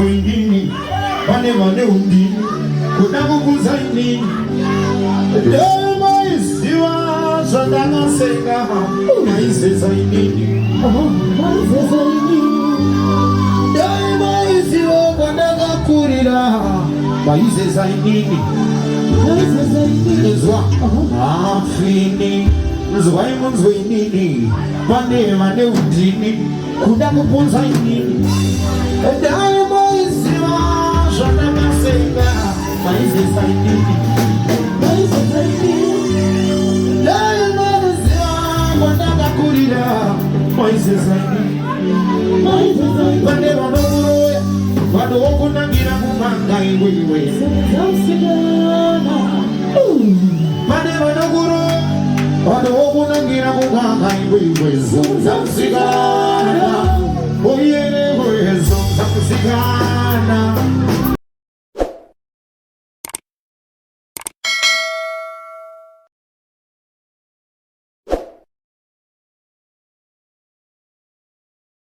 inini Vane vane undini Kuna kukuza inini Dema isiwa Shadana senga Maizeza inini Maizeza inini Dema isiwa Kwanaga kurira Maizeza inini Maizeza inini Nzwa Afini Nzwa imunzwa inini Vane vane undini Kuna kukuza inini Dema isiwa Shadana senga Maizeza inini Maizeza inini Dema isiwa Kwanaga kurira Maizeza inini Maizeza inini Vane vane uroya Vado okunangira kumanga iwewe Vane vane uroya Vado okunangira kumanga iwewe Zunzamsigana Oyere we zunzamsigana